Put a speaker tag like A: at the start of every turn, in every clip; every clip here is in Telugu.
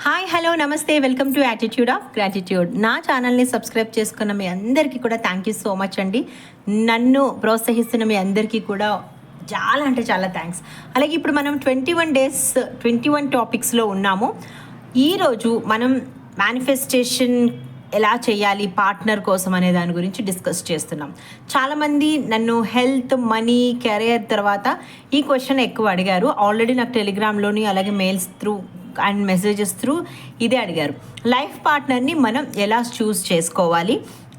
A: హాయ్ హలో నమస్తే welcome to attitude of gratitude. నా ఛానల్ని సబ్స్క్రైబ్ చేసుకున్న మీ అందరికీ కూడా థ్యాంక్ యూ సో మచ్ అండి. నన్ను ప్రోత్సహిస్తున్న మీ అందరికీ కూడా చాలా అంటే చాలా థ్యాంక్స్. అలాగే ఇప్పుడు మనం 21 డేస్ 21 టాపిక్స్లో ఉన్నాము. ఈరోజు మనం మేనిఫెస్టేషన్ ఎలా చేయాలి పార్ట్నర్ కోసం అనే దాని గురించి డిస్కస్ చేస్తున్నాం. చాలామంది నన్ను హెల్త్, మనీ, కెరియర్ తర్వాత ఈ క్వశ్చన్ ఎక్కువ అడిగారు. ఆల్రెడీ నాకు టెలిగ్రామ్లోని అలాగే mails through and messages through ఇదే అడిగారు. లైఫ్ పార్ట్నర్ని మనం ఎలా చూస్ చేసుకోవాలి,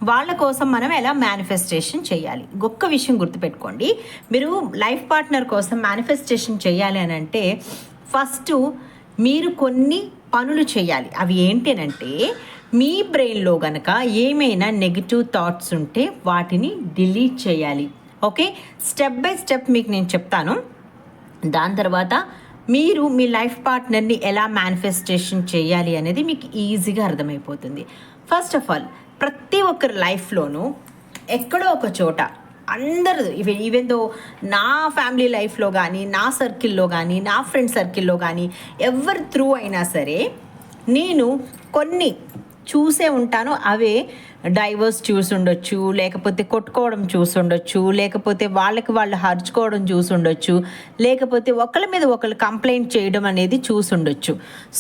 A: వాళ్ళ కోసం మనం ఎలా మేనిఫెస్టేషన్ చేయాలి. ఒక్క విషయం గుర్తుపెట్టుకోండి, మీరు లైఫ్ పార్ట్నర్ కోసం మేనిఫెస్టేషన్ చేయాలి అని అంటే ఫస్ట్ మీరు కొన్ని పనులు చేయాలి. అవి ఏంటంటే మీ బ్రెయిన్లో కనుక ఏమైనా నెగిటివ్ థాట్స్ ఉంటే వాటిని డిలీట్ చేయాలి. ఓకే, స్టెప్ బై స్టెప్ మీకు నేను చెప్తాను. దాని తర్వాత మీరు మీ లైఫ్ పార్ట్నర్ని ఎలా మేనిఫెస్టేషన్ చేయాలి అనేది మీకు ఈజీగా అర్థమైపోతుంది. ఫస్ట్ ఆఫ్ ఆల్ ప్రతి ఒక్కరి లైఫ్లోనూ ఎక్కడో ఒక చోట అందరూ ఈవెన్ దో నా ఫ్యామిలీ లైఫ్లో కానీ, నా సర్కిల్లో కానీ, నా ఫ్రెండ్ సర్కిల్లో కానీ ఎవరి త్రూ అయినా సరే నేను కొన్ని చూసే ఉంటాను. అవే డైవర్స్ చూసి ఉండొచ్చు, లేకపోతే కొట్టుకోవడం చూసి ఉండొచ్చు, లేకపోతే వాళ్ళకి వాళ్ళు హర్చుకోవడం చూసి ఉండొచ్చు, లేకపోతే ఒకళ్ళ మీద ఒకళ్ళు కంప్లైంట్ చేయడం అనేది చూసి ఉండొచ్చు.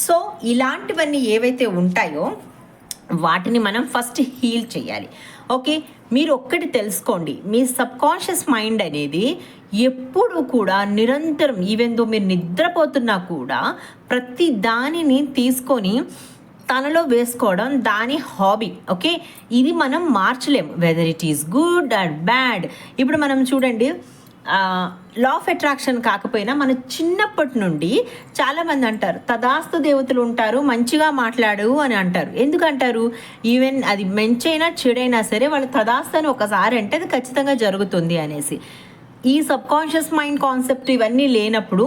A: సో ఇలాంటివన్నీ ఏవైతే ఉంటాయో వాటిని మనం ఫస్ట్ హీల్ చేయాలి. ఓకే, మీరు ఒక్కటి తెలుసుకోండి, మీ సబ్కాన్షియస్ మైండ్ అనేది ఎప్పుడు కూడా నిరంతరం ఈవెన్ దో మీరు నిద్రపోతున్నా కూడా ప్రతి దానిని తీసుకొని తనలో వేసుకోవడం దాని హాబీ. ఓకే, ఇది మనం మార్చలేము, whether it is good or bad. ఇప్పుడు మనం చూడండి, లా ఆఫ్ అట్రాక్షన్ కాకపోయినా మన చిన్నప్పటి నుండి చాలామంది అంటారు తదాస్తు దేవతలు ఉంటారు, మంచిగా మాట్లాడు అని అంటారు. ఎందుకంటారు? ఈవెన్ అది మంచైనా చెడైనా సరే వాళ్ళు తదాస్తు అని ఒకసారి అంటే అది ఖచ్చితంగా జరుగుతుంది అనేసి. ఈ సబ్కాన్షియస్ మైండ్ కాన్సెప్ట్ ఇవన్నీ లేనప్పుడు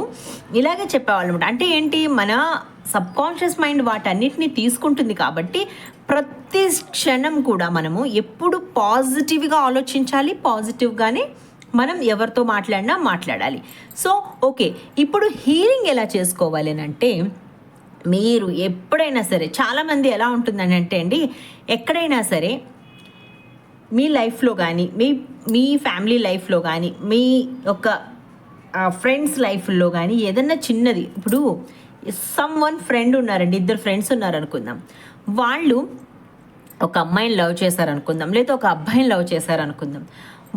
A: ఇలాగే చెప్పేవాళ్ళు. అంటే ఏంటి, మన సబ్కాన్షియస్ మైండ్ వాటన్నిటిని తీసుకుంటుంది కాబట్టి ప్రతి క్షణం కూడా మనము ఎప్పుడు పాజిటివ్గా ఆలోచించాలి, పాజిటివ్గానే మనం ఎవరితో మాట్లాడినా మాట్లాడాలి. సో ఓకే, ఇప్పుడు హీలింగ్ ఎలా చేసుకోవాలి అని అంటే మీరు ఎప్పుడైనా సరే, చాలామంది ఎలా ఉంటుందని అంటే అండి, ఎక్కడైనా సరే మీ లైఫ్లో కానీ, మీ ఫ్యామిలీ లైఫ్లో కానీ, మీ యొక్క ఫ్రెండ్స్ లైఫ్లో కానీ ఏదన్నా చిన్నది, ఇప్పుడు సమ్ ఫ్రెండ్ ఉన్నారండి, ఇద్దరు ఫ్రెండ్స్ ఉన్నారనుకుందాం, వాళ్ళు ఒక అమ్మాయిని లవ్ చేశారనుకుందాం, లేదా ఒక అబ్బాయిని లవ్ చేశారనుకుందాం.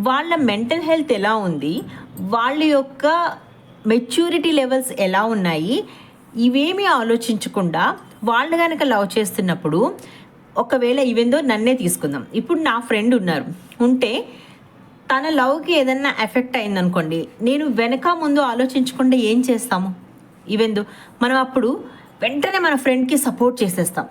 A: వాళ్ళ మెంటల్ హెల్త్ ఎలా ఉంది, వాళ్ళ యొక్క మెచ్యూరిటీ లెవెల్స్ ఎలా ఉన్నాయి, ఇవేమీ ఆలోచించకుండా వాళ్ళు కనుక లవ్ చేస్తున్నప్పుడు, ఒకవేళ ఈవెందో నన్నే తీసుకుందాం, ఇప్పుడు నా ఫ్రెండ్ ఉంటే తన లవ్కి ఏదన్నా ఎఫెక్ట్ అయిందనుకోండి, నేను వెనక ముందు ఆలోచించకుండా ఏం చేస్తాము? ఈవెందో మనం అప్పుడు వెంటనే మన ఫ్రెండ్కి సపోర్ట్ చేసేస్తాం.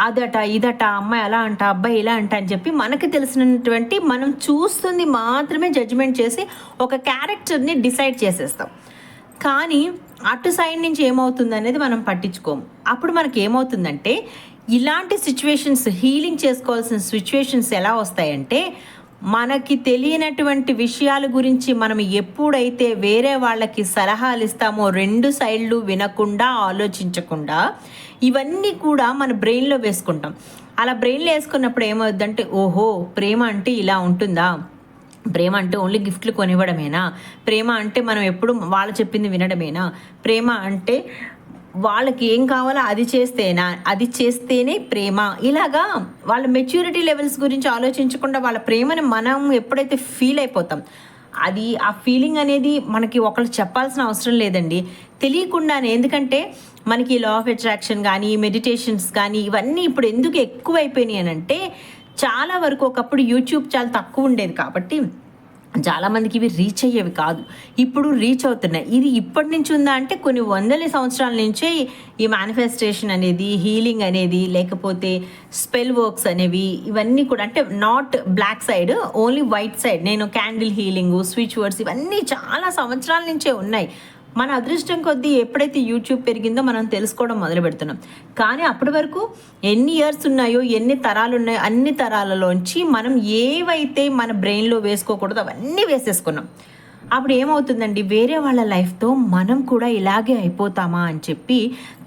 A: అదట ఇదట, అమ్మాయి అలా అంట, అబ్బాయి ఇలా అంట అని చెప్పి మనకి తెలిసినటువంటి మనం చూస్తుంది మాత్రమే జడ్జిమెంట్ చేసి ఒక క్యారెక్టర్ని డిసైడ్ చేసేస్తాం. కానీ అటు సైడ్ నుంచి ఏమవుతుంది అనేది మనం పట్టించుకోము. అప్పుడు మనకి ఏమవుతుందంటే ఇలాంటి సిచ్యువేషన్స్, హీలింగ్ చేసుకోవాల్సిన సిచ్యువేషన్స్ ఎలా వస్తాయంటే, మనకి తెలియనటువంటి విషయాల గురించి మనం ఎప్పుడైతే వేరే వాళ్ళకి సలహాలు ఇస్తామో, రెండు సైడ్లు వినకుండా ఆలోచించకుండా ఇవన్నీ కూడా మన బ్రెయిన్లో వేసుకుంటాం. అలా బ్రెయిన్లో వేసుకున్నప్పుడు ఏమవుద్దంటే, ఓహో ప్రేమ అంటే ఇలా ఉంటుందా, ప్రేమ అంటే ఓన్లీ గిఫ్ట్లు కొనివ్వడమేనా, ప్రేమ అంటే మనం ఎప్పుడు వాళ్ళు చెప్పింది వినడమేనా, ప్రేమ అంటే వాళ్ళకి ఏం కావాలో అది చేస్తేనే ప్రేమ. ఇలాగా వాళ్ళ మెచ్యూరిటీ లెవెల్స్ గురించి ఆలోచించకుండా వాళ్ళ ప్రేమని మనం ఎప్పుడైతే ఫీల్ అయిపోతాం, అది ఆ ఫీలింగ్ అనేది మనకి ఒకళ్ళు చెప్పాల్సిన అవసరం లేదండి, తెలియకుండానే. ఎందుకంటే మనకి లా ఆఫ్ అట్రాక్షన్ కానీ, మెడిటేషన్స్ కానీ ఇవన్నీ ఇప్పుడు ఎందుకు ఎక్కువైపోయినాయి అని అంటే, చాలా వరకు ఒకప్పుడు యూట్యూబ్ చాలా తక్కువ ఉండేది కాబట్టి చాలామందికి ఇవి రీచ్ అయ్యేవి కాదు, ఇప్పుడు రీచ్ అవుతున్నాయి. ఇది ఇప్పటి నుంచి ఉందా అంటే కొన్ని వందల సంవత్సరాల నుంచే ఈ మేనిఫెస్టేషన్ అనేది, హీలింగ్ అనేది, లేకపోతే స్పెల్ వర్క్స్ అనేవి ఇవన్నీ కూడా, అంటే not black side, only white side, నేను క్యాండిల్ హీలింగ్, స్విచ్ వర్డ్స్ ఇవన్నీ చాలా సంవత్సరాల నుంచే ఉన్నాయి. మన అదృష్టం కొద్దీ ఎప్పుడైతే యూట్యూబ్ పెరిగిందో మనం తెలుసుకోవడం మొదలు పెడుతున్నాం. కానీ అప్పటి వరకు ఎన్ని ఇయర్స్ ఉన్నాయో, ఎన్ని తరాలు ఉన్నాయో, అన్ని తరాలలోంచి మనం ఏవైతే మన బ్రెయిన్లో వేసుకోకూడదో అవన్నీ వేసేసుకున్నాం. అప్పుడు ఏమవుతుందండి, వేరే వాళ్ళ లైఫ్తో మనం కూడా ఇలాగే అయిపోతామా అని చెప్పి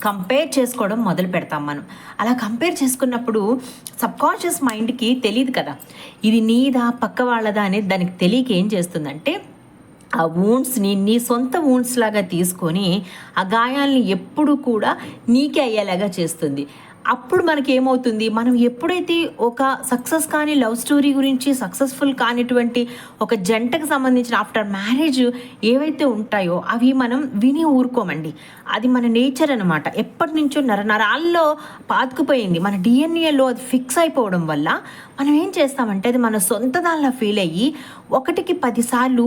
A: కంపేర్ చేసుకోవడం మొదలు పెడతాం మనం. అలా కంపేర్ చేసుకున్నప్పుడు సబ్కాన్షియస్ మైండ్కి తెలియదు కదా ఇది నీదా పక్క వాళ్ళదా అనేది. దానికి తెలియక ఏం చేస్తుందంటే ఆ వూండ్స్ని నీ సొంత వూండ్స్ లాగా తీసుకొని ఆ గాయాల్ని ఎప్పుడు కూడా నీకే అయ్యేలాగా చేస్తుంది. అప్పుడు మనకి ఏమవుతుంది, మనం ఎప్పుడైతే ఒక సక్సెస్ కాని లవ్ స్టోరీ గురించి, సక్సెస్ఫుల్ కానిటువంటి ఒక జంటకు సంబంధించిన ఆఫ్టర్ మ్యారేజ్ ఏవైతే ఉంటాయో అవి మనం విని ఊరుకోమండి. అది మన నేచర్ అనమాట. ఎప్పటి నుంచో నరాల్లో పాతుకుపోయింది, మన డిఎన్ఏలో అది ఫిక్స్ అయిపోవడం వల్ల మనం ఏం చేస్తామంటే అది మన సొంత దానిలా ఫీల్ అయ్యి 1కి 10 సార్లు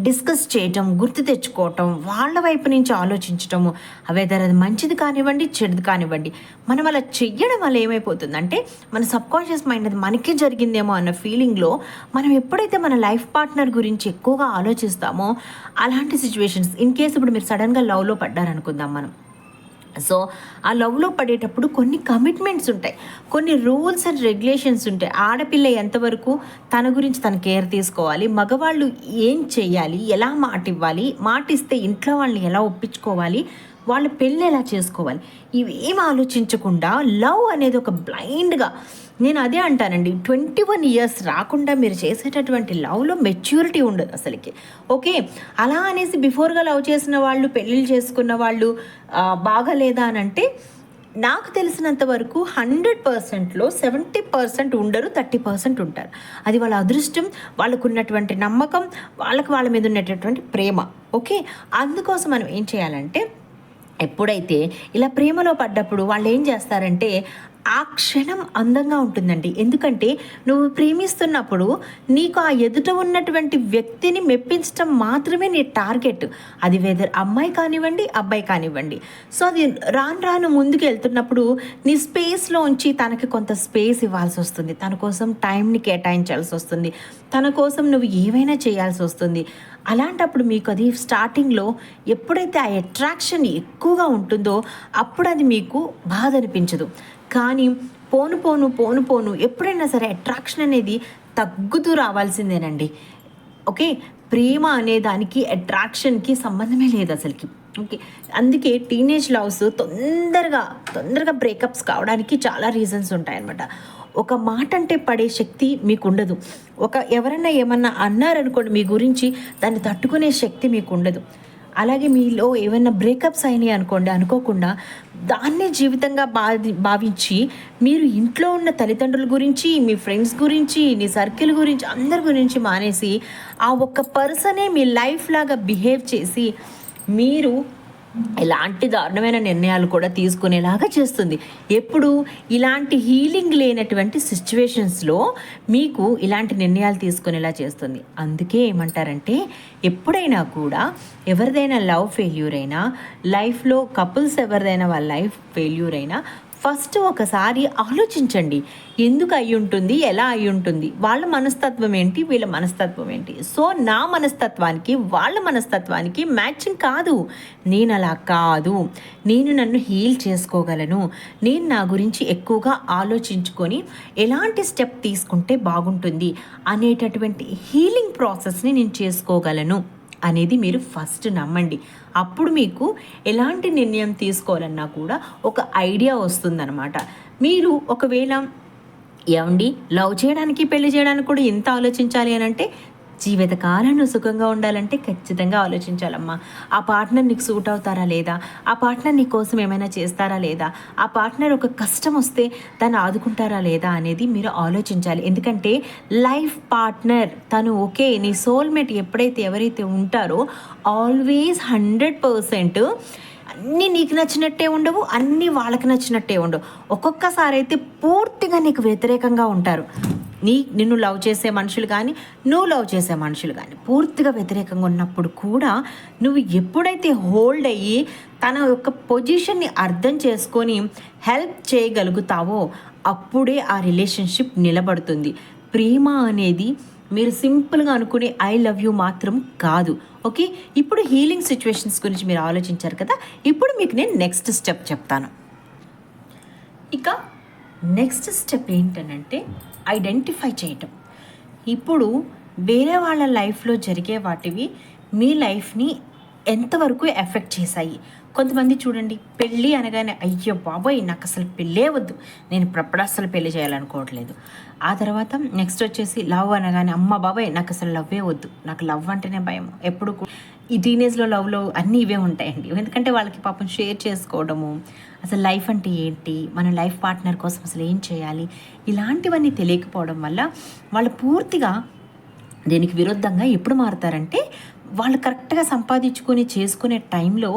A: డిస్కస్ చేయటం, గుర్తు తెచ్చుకోవటం, వాళ్ళ వైపు నుంచి ఆలోచించటము, వెదర్ అది మంచిది కానివ్వండి చెడుది కానివ్వండి. మనం అలా చెయ్యడం వల్ల ఏమైపోతుందంటే మన సబ్కాన్షియస్ మైండ్ అది మనకే జరిగిందేమో అన్న ఫీలింగ్లో మనం ఎప్పుడైతే మన లైఫ్ పార్ట్నర్ గురించి ఎక్కువగా ఆలోచిస్తామో అలాంటి సిచ్యువేషన్స్, ఇన్ కేసు ఇప్పుడు మీరు సడన్గా లవ్లో పడ్డారనుకుందాం మనం. సో ఆ లవ్లో పడేటప్పుడు కొన్ని కమిట్మెంట్స్ ఉంటాయి, కొన్ని రూల్స్ అండ్ రెగ్యులేషన్స్ ఉంటాయి. ఆడపిల్ల ఎంతవరకు తన గురించి తన కేర్ తీసుకోవాలి, మగవాళ్ళు ఏం చేయాలి, ఎలా మాట ఇవ్వాలి, మాట ఇస్తే ఇంట్లో వాళ్ళని ఎలా ఒప్పించుకోవాలి, వాళ్ళ పెళ్ళి ఎలా చేసుకోవాలి, ఇవేం ఆలోచించకుండా లవ్ అనేది ఒక బ్లైండ్గా, నేను అదే అంటానండి, 21 ఇయర్స్ రాకుండా మీరు చేసేటటువంటి లవ్లో మెచ్యూరిటీ ఉండదు అసలుకి. ఓకే, అలా అనేసి బిఫోర్గా లవ్ చేసిన వాళ్ళు, పెళ్ళిళ్ళు చేసుకున్న వాళ్ళు బాగాలేదా అని అంటే నాకు తెలిసినంత వరకు 100%లో 70% ఉండరు, 30% ఉంటారు. అది వాళ్ళ అదృష్టం, వాళ్ళకు ఉన్నటువంటి నమ్మకం, వాళ్ళ మీద ఉన్నటువంటి ప్రేమ. ఓకే, అందుకోసం మనం ఏం చేయాలంటే ఎప్పుడైతే ఇలా ప్రేమలో పడ్డప్పుడు వాళ్ళు ఏం చేస్తారంటే ఆ క్షణం అందంగా ఉంటుందండి. ఎందుకంటే నువ్వు ప్రేమిస్తున్నప్పుడు నీకు ఆ ఎదుట ఉన్నటువంటి వ్యక్తిని మెప్పించడం మాత్రమే నీ టార్గెట్. అది వెదర్ అమ్మాయి కానివ్వండి, అబ్బాయి కానివ్వండి. సో అది రాను ముందుకు వెళ్తున్నప్పుడు నీ స్పేస్లోంచి తనకి కొంత స్పేస్ ఇవ్వాల్సి వస్తుంది, తన కోసం టైంని కేటాయించాల్సి వస్తుంది, తన కోసం నువ్వు ఏవైనా చేయాల్సి వస్తుంది. అలాంటప్పుడు మీకు అది స్టార్టింగ్లో ఎప్పుడైతే ఆ అట్రాక్షన్ ఎక్కువగా ఉంటుందో అప్పుడు అది మీకు బాధ అనిపించదు. కానీ పోను ఎప్పుడైనా సరే అట్రాక్షన్ అనేది తగ్గుతూ రావాల్సిందేనండి. ఓకే, ప్రేమ అనే దానికి అట్రాక్షన్కి సంబంధమే లేదు అసలుకి. ఓకే, అందుకే టీనేజ్ లవ్స్ తొందరగా బ్రేకప్స్ కావడానికి చాలా రీజన్స్ ఉంటాయన్నమాట. ఒక మాట అంటే పడే శక్తి మీకు ఉండదు. ఎవరన్నా ఏమన్నా అన్నారనుకోండి మీ గురించి, దాన్ని తట్టుకునే శక్తి మీకు ఉండదు. అలాగే మీలో ఏమైనా బ్రేకప్స్ అయినాయి అనుకోండి, అనుకోకుండా దాన్నే జీవితంగా భావించి మీరు ఇంట్లో ఉన్న తల్లిదండ్రుల గురించి, మీ ఫ్రెండ్స్ గురించి, నీ సర్కిల్ గురించి, అందరి గురించి మానేసి ఆ ఒక్క పర్సనే మీ లైఫ్ లాగా బిహేవ్ చేసి మీరు ఎలాంటి దారుణమైన నిర్ణయాలు కూడా తీసుకునేలాగా చేస్తుంది. ఎప్పుడు ఇలాంటి హీలింగ్ లేనటువంటి సిచ్యువేషన్స్లో మీకు ఇలాంటి నిర్ణయాలు తీసుకునేలా చేస్తుంది. అందుకే ఏమంటారంటే ఎప్పుడైనా కూడా ఎవరిదైనా లవ్ ఫెయిల్యూర్ అయినా, లైఫ్లో కపుల్స్ ఎవరిదైనా వాళ్ళ లైఫ్ ఫెయిల్యూర్ అయినా ఫస్ట్ ఒకసారి ఆలోచించండి, ఎందుకు అయి ఉంటుంది, ఎలా అయి ఉంటుంది, వాళ్ళ మనస్తత్వం ఏంటి, వీళ్ళ మనస్తత్వం ఏంటి. సో నా మనస్తత్వానికి వాళ్ళ మనస్తత్వానికి మ్యాచింగ్ కాదు, నేను అలా కాదు, నేను నన్ను హీల్ చేసుకోగలను, నేను నా గురించి ఎక్కువగా ఆలోచించుకొని ఎలాంటి స్టెప్ తీసుకుంటే బాగుంటుంది అనేటటువంటి హీలింగ్ ప్రాసెస్ని నేను చేసుకోగలను అనేది మీరు ఫస్ట్ నమ్మండి. అప్పుడు మీకు ఎలాంటి నిర్ణయం తీసుకోవాలన్నా కూడా ఒక ఐడియా వస్తుందన్నమాట. మీరు ఒకవేళ ఏమండి లవ్ చేయడానికి, పెళ్లి చేయడానికి కూడా ఎంత ఆలోచించాలి అని అంటే, జీవితకాలం నువ్వు సుఖంగా ఉండాలంటే ఖచ్చితంగా ఆలోచించాలమ్మా. ఆ పార్ట్నర్ నీకు సూట్ అవుతారా లేదా, ఆ పార్ట్నర్ నీ కోసం ఏమైనా చేస్తారా లేదా, ఆ పార్ట్నర్ ఒక కష్టం వస్తే దాన్ని ఆదుకుంటారా లేదా అనేది మీరు ఆలోచించాలి. ఎందుకంటే లైఫ్ పార్ట్నర్ తను ఓకే, నీ సోల్మేట్ ఎప్పుడైతే ఎవరైతే ఉంటారో ఆల్వేస్ 100% అన్నీ నీకు నచ్చినట్టే ఉండవు, అన్నీ వాళ్ళకి నచ్చినట్టే ఉండవు. ఒక్కొక్కసారి అయితే పూర్తిగా నీకు వ్యతిరేకంగా ఉంటారు. నిన్ను లవ్ చేసే మనుషులు కానీ, నువ్వు లవ్ చేసే మనుషులు కానీ పూర్తిగా వ్యతిరేకంగా ఉన్నప్పుడు కూడా నువ్వు ఎప్పుడైతే హోల్డ్ అయ్యి తన యొక్క పొజిషన్ని అర్థం చేసుకొని హెల్ప్ చేయగలుగుతావో అప్పుడే ఆ రిలేషన్షిప్ నిలబడుతుంది. ప్రేమ అనేది మీరు సింపుల్గా అనుకునే ఐ లవ్ యూ మాత్రం కాదు. ఓకే, ఇప్పుడు హీలింగ్ సిచ్యువేషన్స్ గురించి మీరు ఆలోచించారు కదా, ఇప్పుడు మీకు నేను నెక్స్ట్ స్టెప్ చెప్తాను. ఇక నెక్స్ట్ స్టెప్ ఏంటనంటే ఐడెంటిఫై చేయటం. ఇప్పుడు వేరే వాళ్ళ లైఫ్లో జరిగే వాటివి మీ లైఫ్ని ఎంతవరకు ఎఫెక్ట్ చేశాయి. కొంతమంది చూడండి, పెళ్ళి అనగానే అయ్యో బాబోయ్ నాకు అసలు పెళ్ళే వద్దు, నేను ఇప్పుడు అసలు పెళ్ళి చేయాలనుకోవట్లేదు. ఆ తర్వాత నెక్స్ట్ వచ్చేసి లవ్ అనగానే అమ్మ బాబాయ్ నాకు అసలు లవ్వే వద్దు, నాకు లవ్ అంటేనే భయం. ఎప్పుడు ఈ టీనేజ్లో లవ్లో అన్నీ ఇవే ఉంటాయండి. ఎందుకంటే వాళ్ళకి పాపం షేర్ చేసుకోవడము, అసలు లైఫ్ అంటే ఏంటి, మన లైఫ్ పార్ట్నర్ కోసం అసలు ఏం చేయాలి, ఇలాంటివన్నీ తెలియకపోవడం వల్ల వాళ్ళు పూర్తిగా దీనికి విరుద్ధంగా ఎప్పుడు మారుతారంటే, వాళ్ళు కరెక్ట్గా సంపాదించుకొని చేసుకునే టైంలో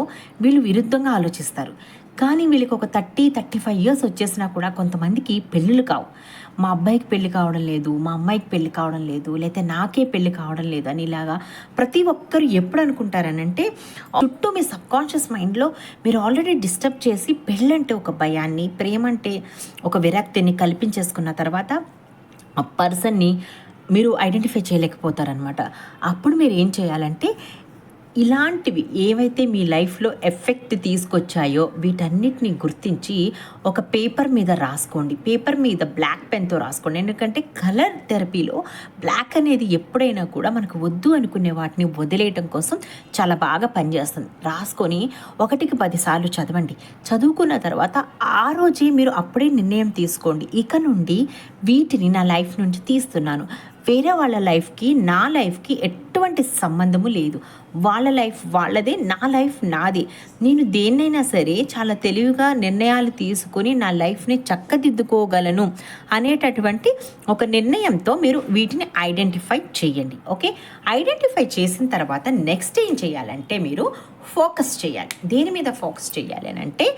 A: వీళ్ళు విరుద్ధంగా ఆలోచిస్తారు. కానీ వీళ్ళకి ఒక 30-35 ఇయర్స్ వచ్చేసినా కూడా కొంతమందికి పెళ్ళిళ్ళు కావు. మా అబ్బాయికి పెళ్ళి కావడం లేదు, మా అమ్మాయికి పెళ్ళి కావడం లేదు, లేకపోతే నాకే పెళ్ళి కావడం లేదు అని ఇలాగా ప్రతి ఒక్కరు ఎప్పుడు అనుకుంటారనంటే, చుట్టూ మీ సబ్కాన్షియస్ మైండ్లో మీరు ఆల్రెడీ డిస్టర్బ్ చేసి పెళ్ళంటే ఒక భయాన్ని, ప్రేమ అంటే ఒక విరక్తిని కల్పించేసుకున్న తర్వాత ఆ పర్సన్ని మీరు ఐడెంటిఫై చేయలేకపోతారనమాట. అప్పుడు మీరు ఏం చేయాలంటే, ఇలాంటివి ఏవైతే మీ లైఫ్లో ఎఫెక్ట్ తీసుకొచ్చాయో వీటన్నిటిని గుర్తించి ఒక పేపర్ మీద రాసుకోండి. పేపర్ మీద బ్లాక్ పెన్తో రాసుకోండి. ఎందుకంటే కలర్ థెరపీలో బ్లాక్ అనేది ఎప్పుడైనా కూడా మనకు వద్దు అనుకునే వాటిని వదిలేయటం కోసం చాలా బాగా పనిచేస్తుంది. రాసుకొని 1కి 10 సార్లు చదవండి. చదువుకున్న తర్వాత ఆ రోజే మీరు అప్పుడే నిర్ణయం తీసుకోండి, ఇక నుండి వీటిని నా లైఫ్ నుంచి తీస్తున్నాను, వేరే వాళ్ళ లైఫ్కి నా లైఫ్కి ఎటువంటి సంబంధము లేదు, వాళ్ళ లైఫ్ వాళ్ళదే, నా లైఫ్ నాది, నేను దేన్నైనా సరే చాలా తెలివిగా నిర్ణయాలు తీసుకొని నా లైఫ్ని చక్కదిద్దుకోగలను అనేటటువంటి ఒక నిర్ణయంతో మీరు వీటిని ఐడెంటిఫై చేయండి. ఓకే, ఐడెంటిఫై చేసిన తర్వాత నెక్స్ట్ ఏం చేయాలంటే మీరు ఫోకస్ చేయాలి. దేని మీద ఫోకస్ చేయాలి అని అంటే,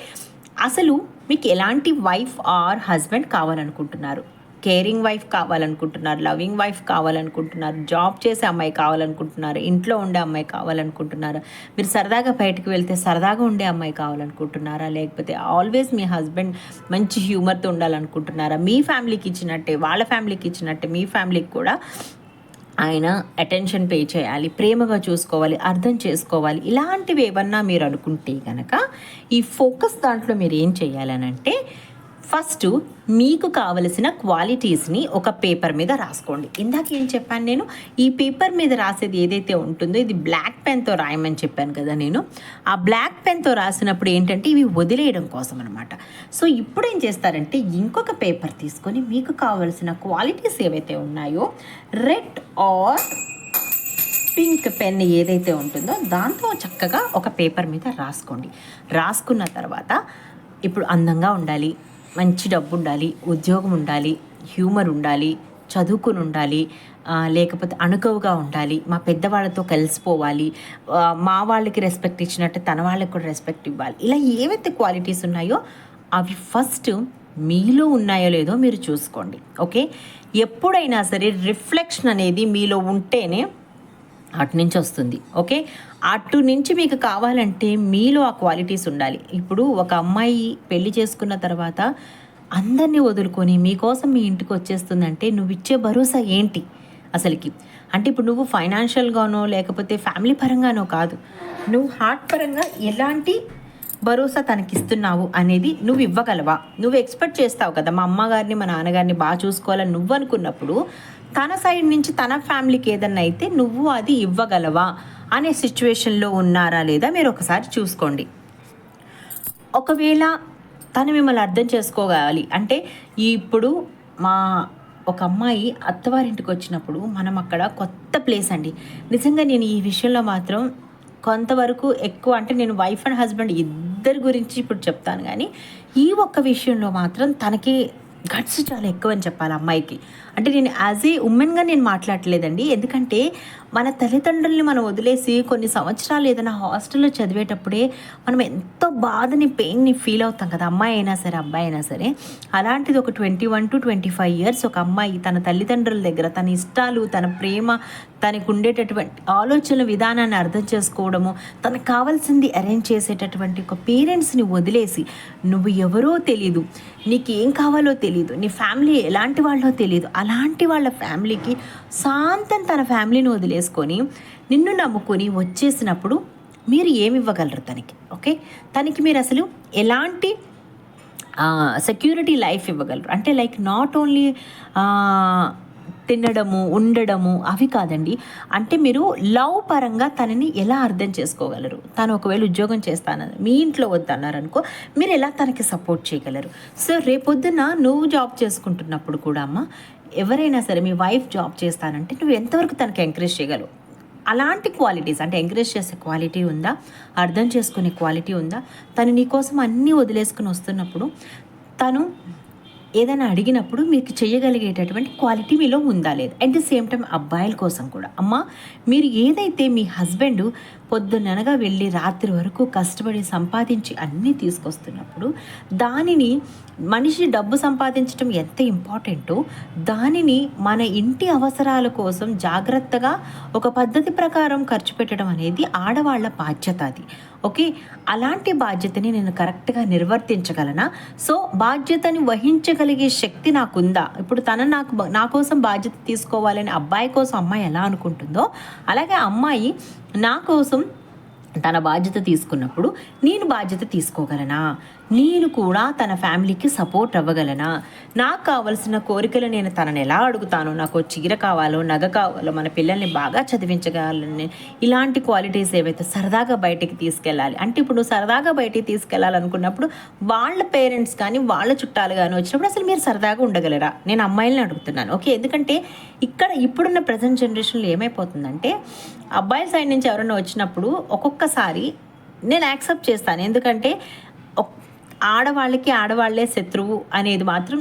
A: అసలు మీకు ఎలాంటి వైఫ్ ఆర్ హస్బెండ్ కావాలనుకుంటున్నారు. కేరింగ్ వైఫ్ కావాలనుకుంటున్నారు, లవింగ్ వైఫ్ కావాలనుకుంటున్నారు, జాబ్ చేసే అమ్మాయి కావాలనుకుంటున్నారు, ఇంట్లో ఉండే అమ్మాయి కావాలనుకుంటున్నారు, మీరు సరదాగా బయటకు వెళ్తే సరదాగా ఉండే అమ్మాయి కావాలనుకుంటున్నారా, లేకపోతే ఆల్వేస్ మీ హస్బెండ్ మంచి హ్యూమర్తో ఉండాలనుకుంటున్నారా, మీ ఫ్యామిలీకి ఇచ్చినట్టే వాళ్ళ ఫ్యామిలీకి ఇచ్చినట్టే మీ ఫ్యామిలీకి కూడా ఆయన అటెన్షన్ పే చేయాలి, ప్రేమగా చూసుకోవాలి, అర్థం చేసుకోవాలి, ఇలాంటివి ఏమన్నా మీరు అనుకుంటే కనుక ఈ ఫోకస్ దాంట్లో మీరు ఏం చేయాలనంటే, ఫస్ట్ మీకు కావలసిన క్వాలిటీస్ని ఒక పేపర్ మీద రాసుకోండి. ఇందాక ఏం చెప్పాను నేను, ఈ పేపర్ మీద రాసేది ఏదైతే ఉంటుందో ఇది బ్లాక్ పెన్తో రాయమని చెప్పాను కదా నేను. ఆ బ్లాక్ పెన్తో రాసినప్పుడు ఏంటంటే ఇవి వదిలేయడం కోసం అనమాట. సో ఇప్పుడు ఏం చేస్తారంటే, ఇంకొక పేపర్ తీసుకొని మీకు కావలసిన క్వాలిటీస్ ఏవైతే ఉన్నాయో రెడ్ ఆర్ పింక్ పెన్ ఏదైతే ఉంటుందో దాంతో చక్కగా ఒక పేపర్ మీద రాసుకోండి. రాసుకున్న తర్వాత ఇప్పుడు అందంగా ఉండాలి, మంచి డబ్బు ఉండాలి, ఉద్యోగం ఉండాలి, హ్యూమర్ ఉండాలి, చదువుకుని ఉండాలి, లేకపోతే అణుకువగా ఉండాలి, మా పెద్దవాళ్ళతో కలిసిపోవాలి, మా వాళ్ళకి రెస్పెక్ట్ ఇచ్చినట్టు తన వాళ్ళకి కూడా రెస్పెక్ట్ ఇవ్వాలి, ఇలా ఏవైతే క్వాలిటీస్ ఉన్నాయో అవి ఫస్ట్ మీలో ఉన్నాయో లేదో మీరు చూసుకోండి. ఓకే, ఎప్పుడైనా సరే రిఫ్లెక్షన్ అనేది మీలో ఉంటేనే అటు నుంచి వస్తుంది. ఓకే, అటు నుంచి మీకు కావాలంటే మీలో ఆ క్వాలిటీస్ ఉండాలి. ఇప్పుడు ఒక అమ్మాయి పెళ్లి చేసుకున్న తర్వాత అందరినీ వదులుకొని మీకోసం మీ ఇంటికి వచ్చేస్తుందంటే నువ్వు ఇచ్చే భరోసా ఏంటి అసలుకి? అంటే ఇప్పుడు నువ్వు ఫైనాన్షియల్గానో లేకపోతే ఫ్యామిలీ పరంగానో కాదు, నువ్వు హార్ట్ పరంగా ఎలాంటి భరోసా తనకిస్తున్నావు అనేది నువ్వు ఇవ్వగలవా? నువ్వు ఎక్స్పెక్ట్ చేస్తావు కదా, మా అమ్మగారిని మా నాన్నగారిని బాగా చూసుకోవాలని నువ్వు అనుకున్నప్పుడు తన సైడ్ నుంచి తన ఫ్యామిలీకి ఏదన్నా అయితే నువ్వు అది ఇవ్వగలవా అనే సిచ్యువేషన్లో ఉన్నారా లేదా మీరు ఒకసారి చూసుకోండి. ఒకవేళ తను మిమ్మల్ని అర్థం చేసుకోవాలి అంటే, ఇప్పుడు ఒక అమ్మాయి అత్తవారింటికి వచ్చినప్పుడు మనం అక్కడ కొత్త ప్లేస్ అండి. నిజంగా నేను ఈ విషయంలో మాత్రం కొంతవరకు ఎక్కువ, అంటే నేను వైఫ్ అండ్ హస్బెండ్ ఇద్దరి గురించి ఇప్పుడు చెప్తాను, కానీ ఈ ఒక్క విషయంలో మాత్రం తనకి గట్స్ చాలా ఎక్కువ అని చెప్పాలి అమ్మాయికి. అంటే నేను యాజ్ ఏ ఉమెన్గా నేను మాట్లాడలేదండి, ఎందుకంటే మన తల్లిదండ్రుల్ని మనం వదిలేసి కొన్ని సంవత్సరాలు ఏదైనా హాస్టల్లో చదివేటప్పుడే మనం ఎంతో బాధని, పెయిన్ని ఫీల్ అవుతాం కదా, అమ్మాయి అయినా సరే అబ్బాయి అయినా సరే. అలాంటిది ఒక 21 to 25 ఇయర్స్ ఒక అమ్మాయి తన తల్లిదండ్రుల దగ్గర తన ఇష్టాలు, తన ప్రేమ, తనకు ఉండేటటువంటి ఆలోచన విధానాన్ని అర్థం చేసుకోవడము, తనకు కావాల్సింది అరేంజ్ చేసేటటువంటి ఒక పేరెంట్స్ని వదిలేసి, నువ్వు ఎవరో తెలీదు, నీకు ఏం కావాలో తెలీదు, నీ ఫ్యామిలీ ఎలాంటి వాళ్ళో తెలీదు, అలాంటి వాళ్ళ ఫ్యామిలీకి శాంతం తన ఫ్యామిలీని వదిలేసుకొని నిన్ను నమ్ముకొని వచ్చేసినప్పుడు మీరు ఏమి ఇవ్వగలరు తనకి? ఓకే, తనకి మీరు అసలు ఎలాంటి సెక్యూరిటీ లైఫ్ ఇవ్వగలరు? అంటే లైక్ నాట్ ఓన్లీ తినడము, ఉండడము అవి కాదండి. అంటే మీరు లవ్ పరంగా తనని ఎలా అర్థం చేసుకోగలరు? తను ఒకవేళ ఉద్యోగం చేస్తానని మీ ఇంట్లో వద్దన్నారనుకో, మీరు ఎలా తనకి సపోర్ట్ చేయగలరు? సో రేపొద్దున నువ్వు జాబ్ చేసుకుంటున్నప్పుడు కూడా అమ్మ, ఎవరైనా సరే మీ వైఫ్ జాబ్ చేస్తానంటే నువ్వు ఎంతవరకు తనకి ఎంకరేజ్ చేయగలవు? అలాంటి క్వాలిటీస్, అంటే ఎంకరేజ్ చేసే క్వాలిటీ ఉందా? అర్థం చేసుకునే క్వాలిటీ ఉందా? తను నీకోసం అన్నీ వదిలేసుకుని వస్తున్నప్పుడు తను ఏదైనా అడిగినప్పుడు మీకు చేయగలిగేటటువంటి క్వాలిటీ మీలో ఉందా లేదు? అట్ ది సేమ్ టైం అబ్బాయిల కోసం కూడా అమ్మ, మీరు ఏదైతే మీ హస్బెండ్ పొద్దుననగా వెళ్ళి రాత్రి వరకు కష్టపడి సంపాదించి అన్నీ తీసుకొస్తున్నప్పుడు దానిని మనిషి డబ్బు సంపాదించడం ఎంత ఇంపార్టెంటో దానిని మన ఇంటి అవసరాల కోసం జాగ్రత్తగా ఒక పద్ధతి ప్రకారం ఖర్చు పెట్టడం అనేది ఆడవాళ్ళ బాధ్యత. అది ఓకే, అలాంటి బాధ్యతని నేను కరెక్ట్గా నిర్వర్తించగలనా? సో బాధ్యతని వహించగలిగే శక్తి నాకుందా? ఇప్పుడు తన నా కోసం బాధ్యత తీసుకోవాలని అబ్బాయి కోసం అమ్మాయి ఎలా అనుకుంటుందో, అలాగే అమ్మాయి నా కోసం తన బాధ్యత తీసుకున్నప్పుడు నేను బాధ్యత తీసుకోగలనా? నేను కూడా తన ఫ్యామిలీకి సపోర్ట్ అవ్వగలనా? నాకు కావలసిన కోరికలు నేను తనని ఎలా అడుగుతాను? నాకు చీర కావాలో, నగ కావాలో, మన పిల్లల్ని బాగా చదివించగలని, ఇలాంటి క్వాలిటీస్ ఏవైతే సరదాగా బయటికి తీసుకెళ్ళాలి అంటే, ఇప్పుడు నువ్వు సరదాగా బయటికి తీసుకెళ్ళాలనుకున్నప్పుడు వాళ్ళ పేరెంట్స్ కానీ వాళ్ళ చుట్టాలు కానీ వచ్చినప్పుడు అసలు మీరు సరదాగా ఉండగలరా? నేను అమ్మాయిలని అడుగుతున్నాను. ఓకే, ఎందుకంటే ఇక్కడ ఇప్పుడున్న ప్రజెంట్ జనరేషన్లో ఏమైపోతుందంటే, అబ్బాయిల సైడ్ నుంచి ఎవరైనా వచ్చినప్పుడు ఒక్కొక్కసారి నేను యాక్సెప్ట్ చేస్తాను. ఎందుకంటే ఆడవాళ్ళే శత్రువు అనేది మాత్రం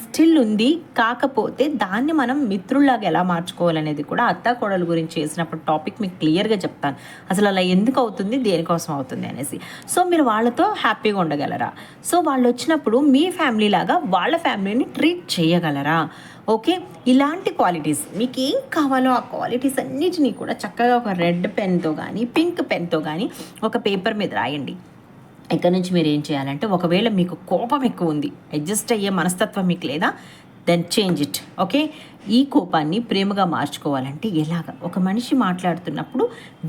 A: స్టిల్ ఉంది. కాకపోతే దాన్ని మనం మిత్రుల్లాగా ఎలా మార్చుకోవాలనేది కూడా అత్తా కోడలు గురించి చేసినప్పుడు టాపిక్ మీకు క్లియర్గా చెప్తాను. అసలు అలా ఎందుకు అవుతుంది, దేనికోసం అవుతుంది అనేసి. సో మీరు వాళ్ళతో హ్యాపీగా ఉండగలరా? సో వాళ్ళు వచ్చినప్పుడు మీ ఫ్యామిలీ లాగా వాళ్ళ ఫ్యామిలీని ట్రీట్ చేయగలరా? ఓకే, ఇలాంటి క్వాలిటీస్ మీకు ఏం కావాలో ఆ క్వాలిటీస్ అన్నిటినీ కూడా చక్కగా ఒక రెడ్ పెన్తో కానీ పింక్ పెన్తో కానీ ఒక పేపర్ మీద రాయండి. ఇక్కడ నుంచి మీరు ఏం చేయాలంటే, ఒకవేళ మీకు కోపం ఎక్కువ ఉంది, అడ్జస్ట్ అయ్యే మనస్తత్వం మీకు లేదా, దెన్ చేంజ్ ఇట్. ఓకే, ఈ కోపాన్ని ప్రేమగా మార్చుకోవాలంటే ఎలాగా? ఒక మనిషి మాట్లాడుతున్నప్పుడు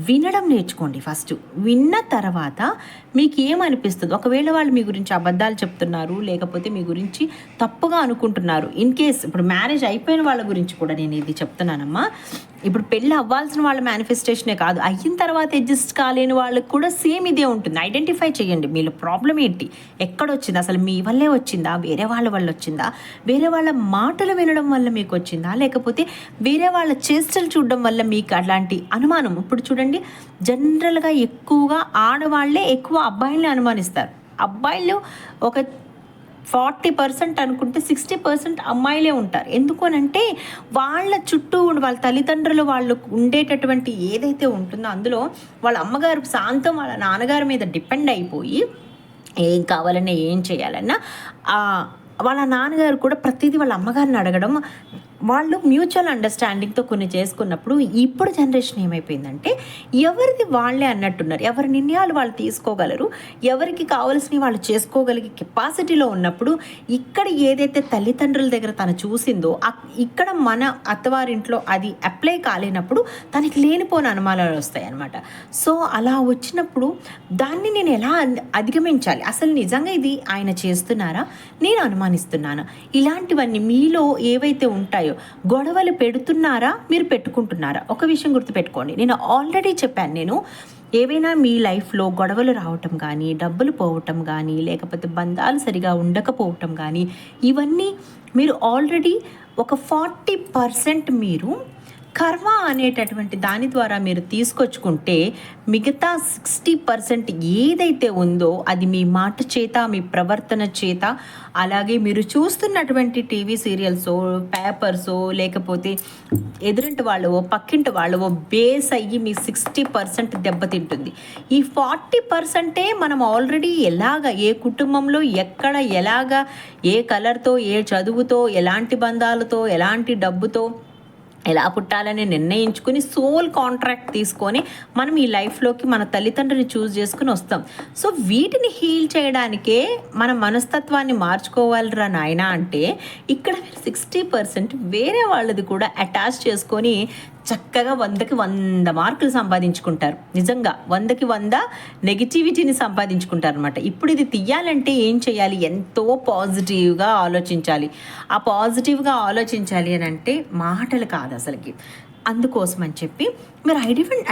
A: వినడం నేర్చుకోండి. ఫస్ట్ విన్న తర్వాత మీకు ఏమనిపిస్తుంది? ఒకవేళ వాళ్ళు మీ గురించి అబద్ధాలు చెప్తున్నారు, లేకపోతే మీ గురించి తప్పుగా అనుకుంటున్నారు, ఇన్ కేస్ ఇప్పుడు మ్యారేజ్ అయిపోయిన వాళ్ళ గురించి కూడా నేను ఇది చెప్తున్నానమ్మా. ఇప్పుడు పెళ్ళి అవ్వాల్సిన వాళ్ళ మేనిఫెస్టేషనే కాదు, అయిన తర్వాత అడ్జస్ట్ కాలేని వాళ్ళకి కూడా సేమ్ ఇదే ఉంటుంది. ఐడెంటిఫై చేయండి మీలో ప్రాబ్లం ఏంటి, ఎక్కడొచ్చింది, అసలు మీ వల్లే వచ్చిందా, వేరే వాళ్ళ వల్ల వచ్చిందా, వేరే వాళ్ళ మాటలు వినడం వల్ల మీకు వచ్చిందా, లేకపోతే వేరే వాళ్ళ చేష్టలు చూడడం వల్ల మీకు అలాంటి అనుమానం. ఇప్పుడు చూడండి, జనరల్గా ఎక్కువగా ఆడవాళ్లే ఎక్కువ అబ్బాయిల్ని అనుమానిస్తారు. అబ్బాయిలు ఒక 40% అనుకుంటే 60% అమ్మాయిలే ఉంటారు. ఎందుకు అనంటే వాళ్ళ చుట్టూ వాళ్ళ తల్లిదండ్రులు వాళ్ళు ఉండేటటువంటి ఏదైతే ఉంటుందో అందులో వాళ్ళ అమ్మగారు శాంతం వాళ్ళ నాన్నగారి మీద డిపెండ్ అయిపోయి ఏం కావాలన్నా ఏం చేయాలన్నా వాళ్ళ నాన్నగారు కూడా ప్రతిదీ వాళ్ళ అమ్మగారిని అడగడం, వాళ్ళు మ్యూచువల్ అండర్స్టాండింగ్తో కొన్ని చేసుకున్నప్పుడు ఇప్పుడు జనరేషన్ ఏమైపోయిందంటే ఎవరిది వాళ్ళే అన్నట్టున్నారు. ఎవరి నిర్ణయాలు వాళ్ళు తీసుకోగలరు, ఎవరికి కావాల్సినవి వాళ్ళు చేసుకోగలిగే కెపాసిటీలో ఉన్నప్పుడు ఇక్కడ ఏదైతే తల్లిదండ్రుల దగ్గర తను చూసిందో ఇక్కడ మన అత్తవారింట్లో అది అప్లై కాలేనప్పుడు తనకి లేనిపోని అనుమానాలు వస్తాయి అన్నమాట. సో అలా వచ్చినప్పుడు దాన్ని నేను ఎలా అధిగమించాలి, అసలు నిజంగా ఇది ఆయన చేస్తున్నారా, నేను అనుమానిస్తున్నానా, ఇలాంటివన్నీ మీలో ఏవైతే ఉంటాయో, గొడవలు పెడుతున్నారా, మీరు పెట్టుకుంటున్నారా? ఒక విషయం గుర్తుపెట్టుకోండి, నేను ఆల్రెడీ చెప్పాను, నేను ఏవైనా మీ లైఫ్లో గొడవలు రావటం కానీ, డబ్బులు పోవటం కానీ, లేకపోతే బంధాలు సరిగా ఉండకపోవటం కానీ, ఇవన్నీ మీరు ఆల్రెడీ ఒక 40% మీరు కర్మ అనేటటువంటి దాని ద్వారా మీరు తీసుకొచ్చుకుంటే మిగతా 60% ఏదైతే ఉందో అది మీ మాట చేత, మీ ప్రవర్తన చేత, అలాగే మీరు చూస్తున్నటువంటి టీవీ సీరియల్సో, పేపర్సో, లేకపోతే ఎదురింటి వాళ్ళవో పక్కింటి వాళ్ళవో బేస్ అయ్యి మీ 60% దెబ్బతింటుంది. ఈ 40%ఏ మనం ఆల్రెడీ ఏ కుటుంబంలో ఎక్కడ ఎలాగా, ఏ కలర్తో, ఏ చదువుతో, ఎలాంటి బంధాలతో, ఎలాంటి డబ్బుతో ఎలా పుట్టాలని నిర్ణయించుకుని సోల్ కాంట్రాక్ట్ తీసుకొని మనం ఈ లైఫ్లోకి మన తల్లిదండ్రుని చూస్ చేసుకుని వస్తాం. సో వీటిని హీల్ చేయడానికే మన మనస్తత్వాన్ని మార్చుకోవాలిరా నాయన అంటే ఇక్కడ 60% వేరే వాళ్ళది కూడా అటాచ్ చేసుకొని చక్కగా 100కి 100 మార్కులు సంపాదించుకుంటారు. నిజంగా 100కి 100 నెగిటివిటీని సంపాదించుకుంటారు అనమాట. ఇప్పుడు ఇది తీయాలంటే ఏం చేయాలి? ఎంతో పాజిటివ్గా ఆలోచించాలి. ఆ పాజిటివ్గా ఆలోచించాలి అని అంటే మాటలు కాదు అసలుకి. అందుకోసం అని చెప్పి మీరు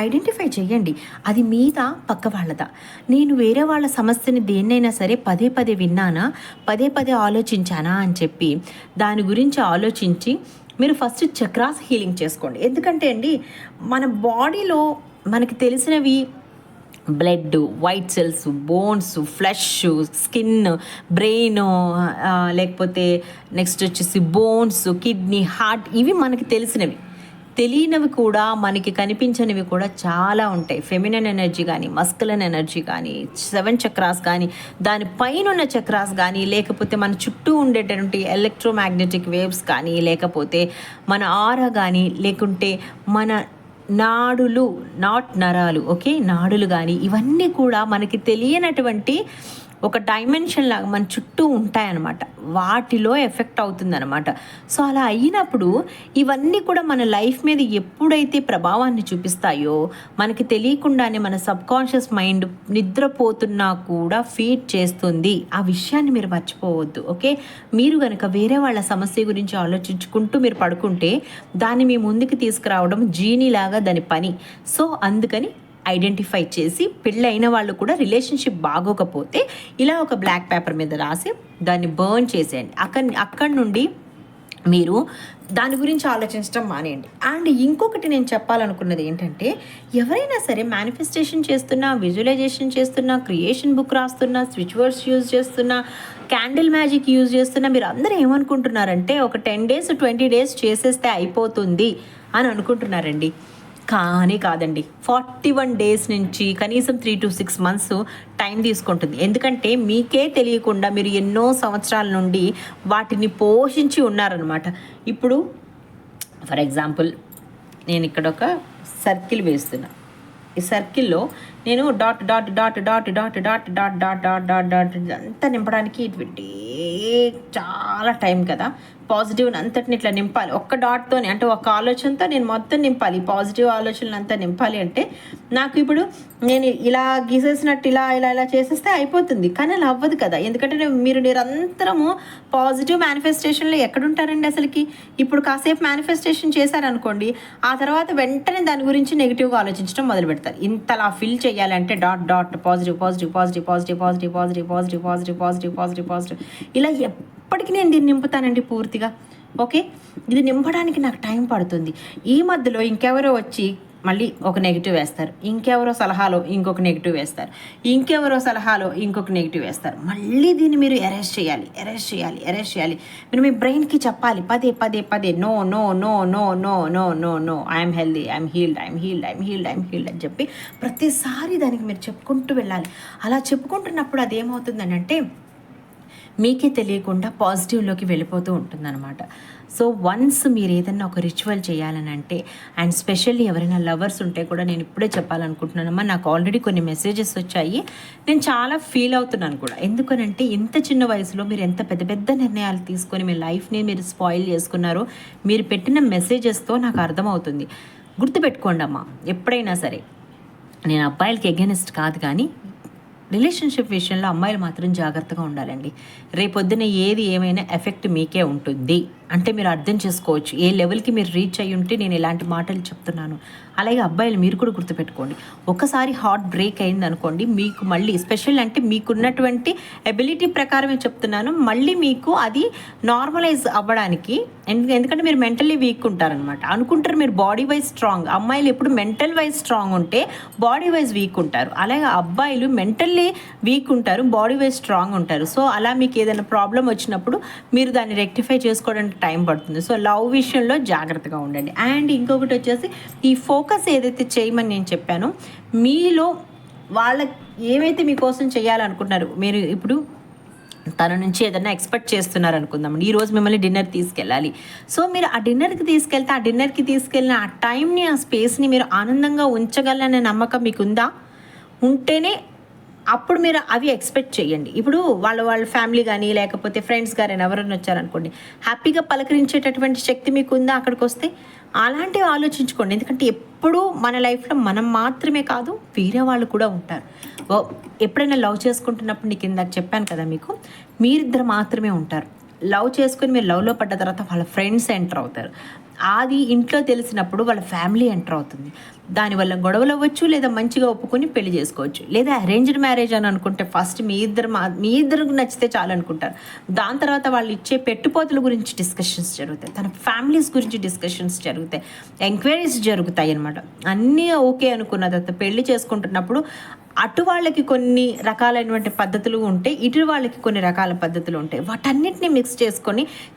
A: ఐడెంటిఫై చేయండి, అది మీదా పక్క వాళ్ళదా. నేను వేరే వాళ్ళ సమస్యని దేన్నైనా సరే పదే పదే విన్నానా, పదే పదే ఆలోచించానా అని చెప్పి దాని గురించి ఆలోచించి మీరు ఫస్ట్ చక్రాస్ హీలింగ్ చేసుకోండి. ఎందుకంటే అండి, మన బాడీలో మనకి తెలిసినవి blood, white cells, bones, flesh, skin, brain, లేకపోతే నెక్స్ట్ వచ్చేసి బోన్స్, కిడ్నీ, హార్ట్, ఇవి మనకి తెలిసినవి. తెలియనివి కూడా, మనకి కనిపించనివి కూడా చాలా ఉంటాయి. ఫెమినన్ ఎనర్జీ కానీ, మస్కులన్ ఎనర్జీ కానీ, 7 చక్రాస్ కానీ, దానిపైన ఉన్న చక్రాస్ కానీ, లేకపోతే మన చుట్టూ ఉండేటటువంటి ఎలక్ట్రోమాగ్నెటిక్ వేవ్స్ కానీ, లేకపోతే మన ఆరా కానీ, లేకుంటే మన నాడులు, నాట్ నరాలు, ఓకే, నాడులు కానీ, ఇవన్నీ కూడా మనకి తెలియనటువంటి ఒక డైమెన్షన్ లాగా మన చుట్టూ ఉంటాయన్నమాట. వాటిలో ఎఫెక్ట్ అవుతుందన్నమాట. సో అలా అయినప్పుడు ఇవన్నీ కూడా మన లైఫ్ మీద ఎప్పుడైతే ప్రభావాన్ని చూపిస్తాయో, మనకి తెలియకుండానే మన సబ్కాన్షియస్ మైండ్ నిద్రపోతున్నా కూడా ఫీడ్ చేస్తుంది. ఆ విషయాన్ని మీరు మర్చిపోవద్దు, ఓకే. మీరు కనుక వేరే వాళ్ళ సమస్య గురించి ఆలోచించుకుంటూ మీరు పడుకుంటే దాన్ని మీ ముందుకు తీసుకురావడం జీనీలాగా దాని పని. సో అందుకని ఐడెంటిఫై చేసి, పెళ్ళైన వాళ్ళు కూడా రిలేషన్షిప్ బాగోకపోతే ఇలా ఒక బ్లాక్ పేపర్ మీద రాసి దాన్ని బర్న్ చేసేయండి. అక్కడి నుండి మీరు దాని గురించి ఆలోచించడం మానేయండి. అండ్ ఇంకొకటి నేను చెప్పాలనుకున్నది ఏంటంటే, ఎవరైనా సరే మేనిఫెస్టేషన్ చేస్తున్నా, విజువలైజేషన్ చేస్తున్నా, క్రియేషన్ బుక్ రాస్తున్నా, స్విచ్ వర్డ్స్ యూజ్ చేస్తున్నా, క్యాండిల్ మ్యాజిక్ యూజ్ చేస్తున్నా, మీరు అందరూ ఏమనుకుంటున్నారంటే ఒక 10 days 20 days చేసేస్తే అయిపోతుంది అని అనుకుంటున్నారండి. కానీ కాదండి, 41 days నుంచి కనీసం 3 to 6 months టైం తీసుకుంటుంది. ఎందుకంటే మీకే తెలియకుండా మీరు ఎన్నో సంవత్సరాల నుండి వాటిని పోషించి ఉన్నారనమాట. ఇప్పుడు ఫర్ ఎగ్జాంపుల్ నేను ఇక్కడ ఒక సర్కిల్ వేస్తున్నా. ఈ సర్కిల్లో నేను dot dot dot dot dot dot dot dot dot dot dot అంతా నింపడానికి చాలా టైం కదా. పాజిటివ్ అంతటిని ఇట్లా నింపాలి ఒక్క డాట్తోనే, అంటే ఒక ఆలోచనతో నేను మొత్తం నింపాలి. పాజిటివ్ ఆలోచనలు అంతా నింపాలి అంటే నాకు ఇప్పుడు నేను ఇలా గీసేసినట్టు ఇలా ఇలా ఇలా చేసేస్తే అయిపోతుంది. కానీ అలా అవ్వదు కదా. ఎందుకంటే మీరు నిరంతరము పాజిటివ్ మేనిఫెస్టేషన్లో ఎక్కడుంటారండి అసలుకి. ఇప్పుడు కాసేపు మేనిఫెస్టేషన్ చేశారనుకోండి, ఆ తర్వాత వెంటనే దాని గురించి నెగిటివ్గా ఆలోచించడం మొదలు పెడతారు. ఇంతలా ఫిల్ చేయాలంటే dot dot positive positive positive positive positive positive positive positive positive positive positive ఇలా ఎప్పటికీ నేను దీన్ని నింపుతానండి పూర్తిగా, ఓకే. ఇది నింపడానికి నాకు టైం పడుతుంది. ఈ మధ్యలో ఇంకెవరో వచ్చి మళ్ళీ ఒక నెగిటివ్ వేస్తారు, ఇంకెవరో సలహాలో ఇంకొక నెగిటివ్ వేస్తారు, ఇంకెవరో సలహాలో ఇంకొక నెగిటివ్ వేస్తారు. మళ్ళీ దీన్ని మీరు ఎరేజ్ చేయాలి. మీరు మీ బ్రెయిన్కి చెప్పాలి పదే పదే పదే, no no no no no no no no, I'm healthy, I'm healed అని చెప్పి ప్రతిసారి దానికి మీరు చెప్పుకుంటూ వెళ్ళాలి. అలా చెప్పుకుంటున్నప్పుడు అదేమవుతుందని అంటే మీకే తెలియకుండా పాజిటివ్లోకి వెళ్ళిపోతూ ఉంటుందన్నమాట. సో వన్స్ మీరు ఏదైనా ఒక రిచువల్ చేయాలని అంటే, అండ్ స్పెషల్లీ ఎవరైనా లవర్స్ ఉంటే కూడా నేను ఇప్పుడే చెప్పాలనుకుంటున్నానమ్మా, నాకు ఆల్రెడీ కొన్ని మెసేజెస్ వచ్చాయి. నేను చాలా ఫీల్ అవుతున్నాను కూడా. ఎందుకనంటే ఇంత చిన్న వయసులో మీరు ఎంత పెద్ద పెద్ద నిర్ణయాలు తీసుకొని మీ లైఫ్ని మీరు స్పాయిల్ చేసుకున్నారో మీరు పెట్టిన మెసేజెస్తో నాకు అర్థమవుతుంది. గుర్తుపెట్టుకోండి అమ్మా, ఎప్పుడైనా సరే, నేను అబ్బాయిలకి ఎగెనిస్ట్ కాదు, కానీ రిలేషన్షిప్ విషయంలో అమ్మాయిలు మాత్రం జాగ్రత్తగా ఉండాలండి. రేపొద్దున ఏది ఏమైనా ఎఫెక్ట్ మీకే ఉంటుంది. అంటే మీరు అర్థం చేసుకోవచ్చు ఏ లెవెల్కి మీరు రీచ్ అయ్యి ఉంటే నేను ఇలాంటి మాటలు చెప్తున్నాను. అలాగే అబ్బాయిలు మీరు కూడా గుర్తుపెట్టుకోండి, ఒకసారి హార్ట్ బ్రేక్ అయింది అనుకోండి, మీకు మళ్ళీ స్పెషల్ అంటే మీకున్నటువంటి ఎబిలిటీ ప్రకారమే చెప్తున్నాను, మళ్ళీ మీకు అది నార్మలైజ్ అవ్వడానికి, ఎందుకంటే మీరు మెంటల్లీ వీక్ ఉంటారనమాట. అనుకుంటారు మీరు బాడీ వైజ్ స్ట్రాంగ్. అమ్మాయిలు ఎప్పుడు మెంటల్ వైజ్ స్ట్రాంగ్ ఉంటే బాడీ వైజ్ వీక్ ఉంటారు. అలాగే అబ్బాయిలు మెంటల్లీ వీక్ ఉంటారు, బాడీ వైజ్ స్ట్రాంగ్ ఉంటారు. సో అలా మీకు ఏదైనా ప్రాబ్లం వచ్చినప్పుడు మీరు దాన్ని రెక్టిఫై చేసుకోవడానికి టైం పడుతుంది. సో లవ్ విషయంలో జాగ్రత్తగా ఉండండి. అండ్ ఇంకొకటి వచ్చేసి ఈ ఫోకస్ ఏదైతే చేయమని నేను చెప్పానో, మీలో వాళ్ళకి ఏమైతే మీకోసం చేయాలనుకుంటున్నారు, మీరు ఇప్పుడు తన నుంచి ఏదైనా ఎక్స్పెక్ట్ చేస్తున్నారు అనుకుందాం, ఈరోజు మిమ్మల్ని డిన్నర్ తీసుకెళ్ళాలి. సో మీరు ఆ డిన్నర్కి తీసుకెళ్తే ఆ డిన్నర్కి తీసుకెళ్ళిన ఆ టైంని, ఆ స్పేస్ని మీరు ఆనందంగా ఉంచగలనే నమ్మకం మీకు ఉందా? ఉంటేనే అప్పుడు మీరు అవి ఎక్స్పెక్ట్ చేయండి. ఇప్పుడు వాళ్ళ ఫ్యామిలీ కానీ లేకపోతే ఫ్రెండ్స్ కానీ ఎవరైనా వచ్చారనుకోండి, హ్యాపీగా పలకరించేటటువంటి శక్తి మీకు ఉందా అక్కడికి వస్తే? అలాంటివి ఆలోచించుకోండి. ఎందుకంటే ఎప్పుడూ మన లైఫ్లో మనం మాత్రమే కాదు, వేరే వాళ్ళు కూడా ఉంటారు. ఎప్పుడైనా లవ్ చేసుకుంటున్నప్పుడు నీకు ఇందాక చెప్పాను కదా మీకు, మీరిద్దరు మాత్రమే ఉంటారు. లవ్ చేసుకుని మీరు లవ్లో పడ్డ తర్వాత వాళ్ళ ఫ్రెండ్స్ ఎంటర్ అవుతారు. అది ఇంట్లో తెలిసినప్పుడు వాళ్ళ ఫ్యామిలీ ఎంటర్ అవుతుంది. దానివల్ల గొడవలు అవ్వచ్చు, లేదా మంచిగా ఒప్పుకొని పెళ్లి చేసుకోవచ్చు. లేదా అరేంజ్డ్ మ్యారేజ్ అని అనుకుంటే ఫస్ట్ మీ ఇద్దరికి నచ్చితే చాలు అనుకుంటారు. దాని తర్వాత వాళ్ళు ఇచ్చే పెట్టుపోతుల గురించి డిస్కషన్స్ జరుగుతాయి, తన ఫ్యామిలీస్ గురించి డిస్కషన్స్ జరుగుతాయి, ఎంక్వైరీస్ జరుగుతాయి అనమాట. అన్నీ ఓకే అనుకున్న తర్వాత పెళ్లి చేసుకుంటున్నప్పుడు అటు వాళ్ళకి కొన్ని రకాలైనటువంటి పద్ధతులు ఉంటాయి, ఇటు వాళ్ళకి కొన్ని రకాల పద్ధతులు ఉంటాయి. వాటన్నిటిని మిక్స్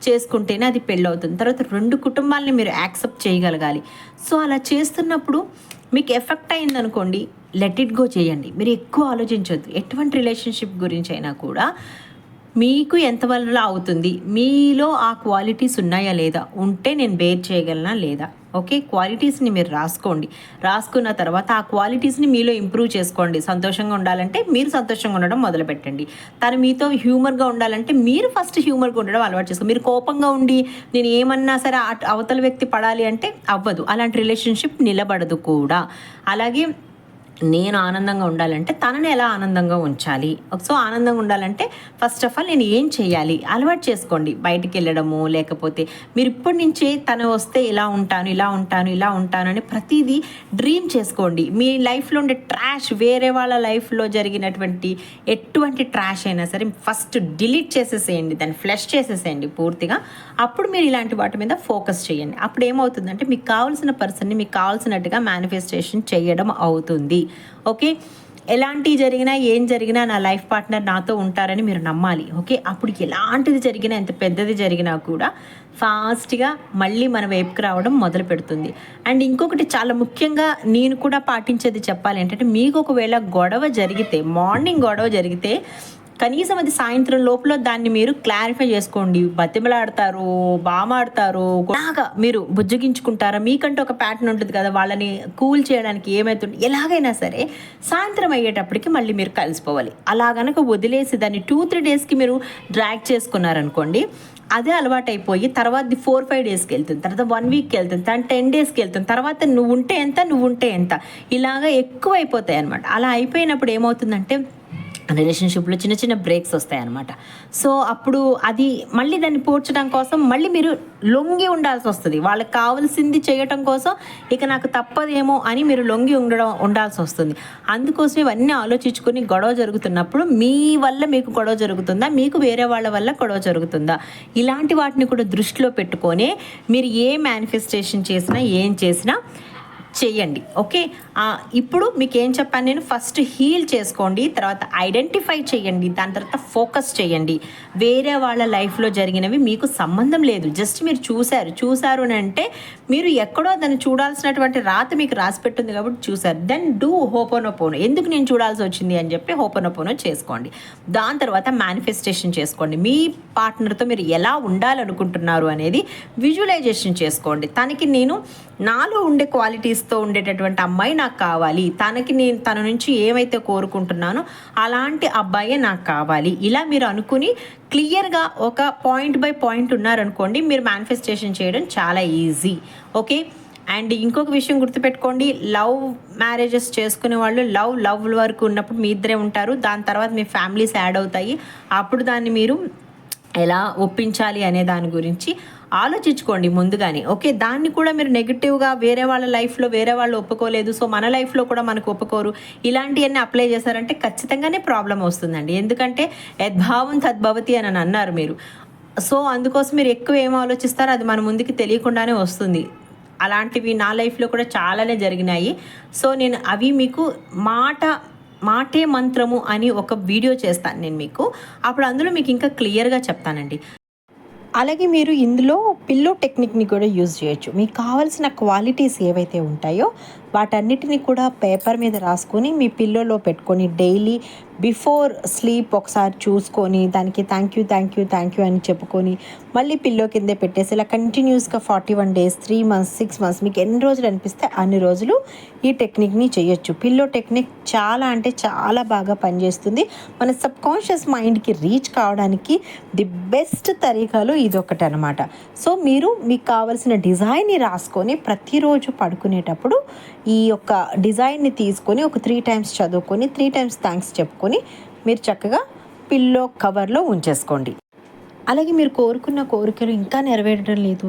A: చేసుకుంటేనే అది పెళ్ళి అవుతుంది. తర్వాత 2 కుటుంబాలని మీరు యాక్సెప్ట్ చేయగలగాలి. సో అలా చేస్తున్నప్పుడు మీకు ఎఫెక్ట్ అయిందనుకోండి, లెట్ ఇట్ గో చేయండి. మీరు ఎక్కువ ఆలోచించవద్దు. ఎటువంటి రిలేషన్షిప్ గురించి అయినా కూడా మీకు ఎంతవల్ల అవుతుంది, మీలో ఆ క్వాలిటీస్ ఉన్నాయా లేదా, ఉంటే నేను బేర్ చేయగలనా లేదా. ఓకే, క్వాలిటీస్ని మీరు రాసుకున్న తర్వాత ఆ క్వాలిటీస్ని మీలో ఇంప్రూవ్ చేసుకోండి. సంతోషంగా ఉండాలంటే మీరు సంతోషంగా ఉండడం మొదలుపెట్టండి. తను మీతో హ్యూమర్గా ఉండాలంటే మీరు ఫస్ట్ హ్యూమర్గా ఉండడం అలవాటు చేసుకోండి. మీరు కోపంగా ఉండి నేను ఏమన్నా సరే అవతల వ్యక్తి పడాలి అంటే అవ్వదు. అలాంటి రిలేషన్షిప్ నిలబడదు కూడా. అలాగే నేను ఆనందంగా ఉండాలంటే తనని ఎలా ఆనందంగా ఉంచాలి. సో ఆనందంగా ఉండాలంటే ఫస్ట్ ఆఫ్ ఆల్ నేను ఏం చేయాలి అలవాటు చేసుకోండి. బయటికి వెళ్ళడము, లేకపోతే మీరు ఇప్పటి నుంచే తను వస్తే ఇలా ఉంటాను అని ప్రతిదీ డ్రీమ్ చేసుకోండి. మీ లైఫ్లో ఉండే ట్రాష్, వేరే వాళ్ళ లైఫ్లో జరిగినటువంటి ఎటువంటి ట్రాష్ అయినా సరే ఫస్ట్ డిలీట్ చేసేసేయండి, దాన్ని ఫ్లష్ చేసేసేయండి పూర్తిగా. అప్పుడు మీరు ఇలాంటి వాటి మీద ఫోకస్ చేయండి. అప్పుడు ఏమవుతుందంటే మీకు కావాల్సిన పర్సన్ని మీకు కావాల్సినట్టుగా మేనిఫెస్టేషన్ చేయడం అవుతుంది. ఓకే, ఎలాంటివి జరిగినా ఏం జరిగినా నా లైఫ్ పార్ట్నర్ నాతో ఉంటారని మీరు నమ్మాలి. ఓకే, అప్పుడు ఎలాంటిది జరిగినా, ఎంత పెద్దది జరిగినా కూడా ఫాస్ట్గా మళ్ళీ మన వైపుకి రావడం మొదలు పెడుతుంది. అండ్ ఇంకొకటి చాలా ముఖ్యంగా నేను కూడా పాటించేది చెప్పాలి ఏంటంటే, మీకు ఒకవేళ మార్నింగ్ గొడవ జరిగితే కనీసం అది సాయంత్రం లోపల దాన్ని మీరు క్లారిఫై చేసుకోండి. బతిమలాడతారు, బామాడతారు, బాగా మీరు బుజ్జగించుకుంటారా, మీకంటే ఒక ప్యాటర్న్ ఉంటుంది కదా, వాళ్ళని కూల్ చేయడానికి ఏమవుతుంది, ఎలాగైనా సరే సాయంత్రం అయ్యేటప్పటికి మళ్ళీ మీరు కలిసిపోవాలి. అలా కనుక వదిలేసి దాన్ని 2-3 డేస్కి మీరు డ్రాగ్ చేసుకున్నారనుకోండి, అదే అలవాటు అయిపోయి తర్వాత 4-5 డేస్కి వెళ్తుంది, తర్వాత 1 వీక్కి వెళ్తుంది, తర్వాత 10 డేస్కి వెళ్తుంది, తర్వాత నువ్వు ఉంటే ఎంత ఇలాగా ఎక్కువ అయిపోతాయి అనమాట. అలా అయిపోయినప్పుడు ఏమవుతుందంటే రిలేషన్షిప్లో చిన్న చిన్న బ్రేక్స్ వస్తాయి అన్నమాట. సో అప్పుడు అది మళ్ళీ దాన్ని పోడ్చడం కోసం మళ్ళీ మీరు లొంగి ఉండాల్సి వస్తుంది. వాళ్ళకి కావాల్సింది చేయటం కోసం ఇక నాకు తప్పదేమో అని మీరు లొంగి ఉండాల్సి వస్తుంది. అందుకోసం ఇవన్నీ ఆలోచించుకొని గొడవ జరుగుతున్నప్పుడు మీ వల్ల మీకు గొడవ జరుగుతుందా, మీకు వేరే వాళ్ళ వల్ల గొడవ జరుగుతుందా, ఇలాంటి వాటిని కూడా దృష్టిలో పెట్టుకొని మీరు ఏ మేనిఫెస్టేషన్ చేసినా ఏం చేసినా చేయండి. ఓకే, ఇప్పుడు మీకు ఏం చెప్పాను నేను, ఫస్ట్ హీల్ చేసుకోండి, తర్వాత ఐడెంటిఫై చేయండి, దాని తర్వాత ఫోకస్ చేయండి. వేరే వాళ్ళ లైఫ్లో జరిగినవి మీకు సంబంధం లేదు, జస్ట్ మీరు చూశారు అని అంటే మీరు ఎక్కడో దాన్ని చూడాల్సినటువంటి రాత మీకు రాసి పెట్టింది కాబట్టి చూశారు. Then do Ho'oponopono. ఎందుకు నేను చూడాల్సి వచ్చింది అని చెప్పి హోపోనోపోనో చేసుకోండి. దాని తర్వాత మేనిఫెస్టేషన్ చేసుకోండి. మీ పార్ట్నర్తో మీరు ఎలా ఉండాలనుకుంటున్నారు అనేది విజువలైజేషన్ చేసుకోండి. నాలో ఉండే క్వాలిటీస్తో ఉండేటటువంటి అమ్మాయి నాకు కావాలి, నేను తన నుంచి ఏమైతే కోరుకుంటున్నానో అలాంటి అబ్బాయే నాకు కావాలి. ఇలా మీరు అనుకుని క్లియర్గా ఒక పాయింట్ బై పాయింట్ ఉన్నారనుకోండి, మీరు మేనిఫెస్టేషన్ చేయడం చాలా ఈజీ. ఓకే, అండ్ ఇంకొక విషయం గుర్తుపెట్టుకోండి, లవ్ మ్యారేజెస్ చేసుకునే వాళ్ళు లవ్ వరకు ఉన్నప్పుడు మీ ఇద్దరే ఉంటారు. దాని తర్వాత మీ ఫ్యామిలీస్ యాడ్ అవుతాయి. అప్పుడు దాన్ని మీరు ఎలా ఒప్పించాలి అనే దాని గురించి ఆలోచించుకోండి ముందుగానే. ఓకే, దాన్ని కూడా మీరు నెగిటివ్గా వేరే వాళ్ళ లైఫ్లో వేరే వాళ్ళు ఒప్పుకోలేదు, సో మన లైఫ్లో కూడా మనకు ఒప్పుకోరు, ఇలాంటివన్నీ అప్లై చేశారంటే ఖచ్చితంగానే ప్రాబ్లం వస్తుందండి. ఎందుకంటే యద్భావం తద్భవతి అని అన్నారు మీరు. సో అందుకోసం మీరు ఎక్కువ ఏం ఆలోచిస్తారో అది మన ముందుకి తెలియకుండానే వస్తుంది. అలాంటివి నా లైఫ్లో కూడా చాలానే జరిగినాయి. సో నేను అవి మీకు మాటే మంత్రము అని ఒక వీడియో చేస్తాను నేను మీకు, అప్పుడు అందులో మీకు ఇంకా క్లియర్గా చెప్తానండి. అలాగే మీరు ఇందులో పిల్లో టెక్నిక్ని కూడా యూజ్ చేయొచ్చు. మీకు కావాల్సిన క్వాలిటీస్ ఏవైతే ఉంటాయో వాటన్నిటిని కూడా పేపర్ మీద రాసుకొని మీ పిల్లోలో పెట్టుకొని డైలీ బిఫోర్ స్లీప్ ఒకసారి చూసుకొని దానికి థ్యాంక్ యూ అని చెప్పుకొని మళ్ళీ పిల్లో కిందే పెట్టేసి ఇలా కంటిన్యూస్గా 41 days 3 months 6 months మీకు ఎన్ని రోజులు అనిపిస్తే అన్ని రోజులు ఈ టెక్నిక్ని చేయొచ్చు. పిల్లో టెక్నిక్ చాలా అంటే చాలా బాగా పనిచేస్తుంది. మన సబ్కాన్షియస్ మైండ్కి రీచ్ కావడానికి ది బెస్ట్ తరీకాలు ఇదొకటి అనమాట. సో మీరు మీకు కావాల్సిన డిజైన్ని రాసుకొని ప్రతిరోజు పడుకునేటప్పుడు ఈ యొక్క డిజైన్ని తీసుకొని ఒక 3 times చదువుకొని 3 times థ్యాంక్స్ చెప్పుకొని మీరు చక్కగా పిల్లో కవర్లో ఉంచేసుకోండి. అలాగే మీరు కోరుకున్న కోరికలు ఇంకా నెరవేరడం లేదు,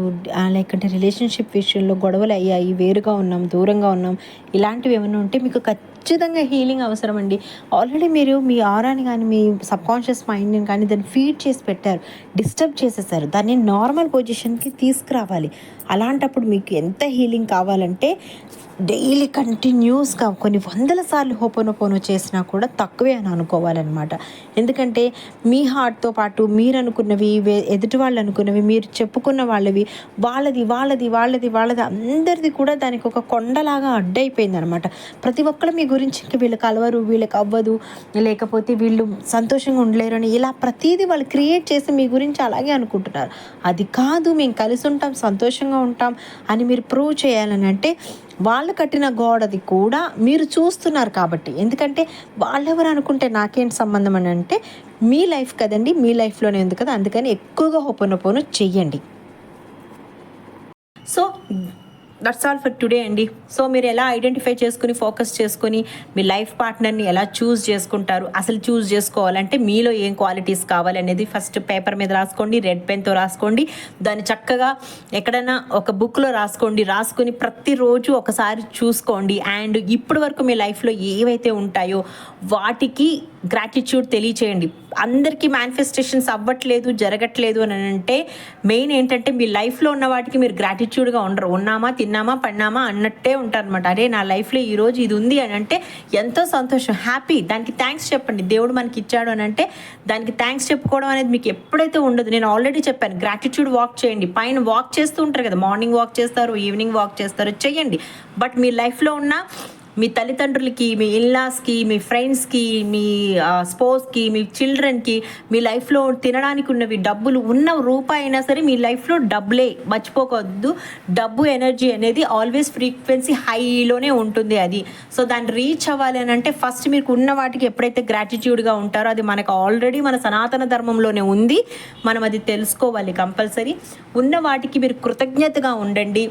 A: లేకంటే రిలేషన్షిప్ విషయంలో గొడవలు అయ్యాయి, వేరుగా ఉన్నాం, దూరంగా ఉన్నాం, ఇలాంటివి ఏమైనా ఉంటే మీకు ఖచ్చితంగా హీలింగ్ అవసరం అండి. ఆల్రెడీ మీరు మీ ఆరాని కానీ మీ సబ్కాన్షియస్ మైండ్ని కానీ దాన్ని ఫీడ్ చేసి పెట్టారు, డిస్టర్బ్ చేసేసారు. దాన్ని నార్మల్ పొజిషన్కి తీసుకురావాలి. అలాంటప్పుడు మీకు ఎంత హీలింగ్ కావాలంటే డైలీ కంటిన్యూస్గా కొన్ని 100 సార్లు హోపోనోపోనో చేసినా కూడా తక్కువే అని అనుకోవాలన్నమాట. ఎందుకంటే మీ హార్ట్తో పాటు మీరు అనుకున్నవి, ఎదుటి వాళ్ళు అనుకున్నవి, మీరు చెప్పుకున్న వాళ్ళది అందరిది కూడా దానికి ఒక కొండలాగా అడ్డైపోయింది అనమాట. ప్రతి ఒక్కరు మీ గురించి ఇంక వీళ్ళకి అలవరు, వీళ్ళకి అవ్వదు, లేకపోతే వీళ్ళు సంతోషంగా ఉండలేరు అని ఇలా ప్రతిదీ వాళ్ళు క్రియేట్ చేసి మీ గురించి అలాగే అనుకుంటున్నారు. అది కాదు, మేము కలిసి ఉంటాం, సంతోషంగా ఉంటాం అని మీరు ప్రూవ్ చేయాలని అంటే వాళ్ళు కట్టిన గోడది కూడా మీరు చూస్తున్నారు కాబట్టి. ఎందుకంటే వాళ్ళెవరు అనుకుంటే నాకేంటి సంబంధం అని అంటే మీ లైఫ్ కదండి, మీ లైఫ్లోనే ఉంది కదా, అందుకని ఎక్కువగా హోపోనోపోనో చెయ్యండి. So that's all for today అండి. సో మీరు ఎలా ఐడెంటిఫై చేసుకుని ఫోకస్ చేసుకొని మీ లైఫ్ పార్ట్నర్ని ఎలా చూస్ చేసుకుంటారు, అసలు చూస్ చేసుకోవాలంటే మీలో ఏం క్వాలిటీస్ కావాలనేది ఫస్ట్ పేపర్ మీద రాసుకోండి, రెడ్ పెన్తో రాసుకోండి, దాన్ని చక్కగా ఎక్కడైనా ఒక బుక్లో రాసుకొని ప్రతిరోజు ఒకసారి చూసుకోండి. అండ్ ఇప్పటి వరకు మీ లైఫ్లో ఏవైతే ఉంటాయో వాటికి గ్రాటిట్యూడ్ తెలియచేయండి. అందరికీ మేనిఫెస్టేషన్స్ అవ్వట్లేదు, జరగట్లేదు అని అంటే మెయిన్ ఏంటంటే మీ లైఫ్లో ఉన్న వాటికి మీరు గ్రాటిట్యూడ్గా ఉండరు. ఉన్నామా, తిన్నామా, పడినామా అన్నట్టే ఉంటారు అనమాట. అరే నా లైఫ్లో ఈరోజు ఇది ఉంది అని అంటే ఎంతో సంతోషం, హ్యాపీ, దానికి థ్యాంక్స్ చెప్పండి. దేవుడు మనకి ఇచ్చాడు అని అంటే దానికి థ్యాంక్స్ చెప్పుకోవడం అనేది మీకు ఎప్పుడైతే ఉండదు. నేను ఆల్రెడీ చెప్పాను, గ్రాటిట్యూడ్ వాక్ చేయండి. పైన వాక్ చేస్తూ ఉంటారు కదా, మార్నింగ్ వాక్ చేస్తారు, ఈవినింగ్ వాక్ చేస్తారు, చెయ్యండి. బట్ మీ లైఫ్లో ఉన్న మీ తల్లిదండ్రులకి, మీ ఇన్లాస్కి, మీ ఫ్రెండ్స్కి, మీ స్పోర్ట్స్కి, మీ చిల్డ్రన్కి, మీ లైఫ్లో తినడానికి ఉన్నవి డబ్బులు ఉన్న రూపాయి అయినా సరే మీ లైఫ్లో డబ్బులే, మర్చిపోవద్దు. డబ్బు ఎనర్జీ అనేది ఆల్వేస్ ఫ్రీక్వెన్సీ హైలోనే ఉంటుంది అది. సో దాన్ని రీచ్ అవ్వాలి అని అంటే ఫస్ట్ మీకు ఉన్న వాటికి ఎప్పుడైతే గ్రాటిట్యూడ్గా ఉంటారో అది మనకు ఆల్రెడీ మన సనాతన ధర్మంలోనే ఉంది, మనం అది తెలుసుకోవాలి కంపల్సరీ. ఉన్న వాటికి మీరు కృతజ్ఞతగా ఉండండి.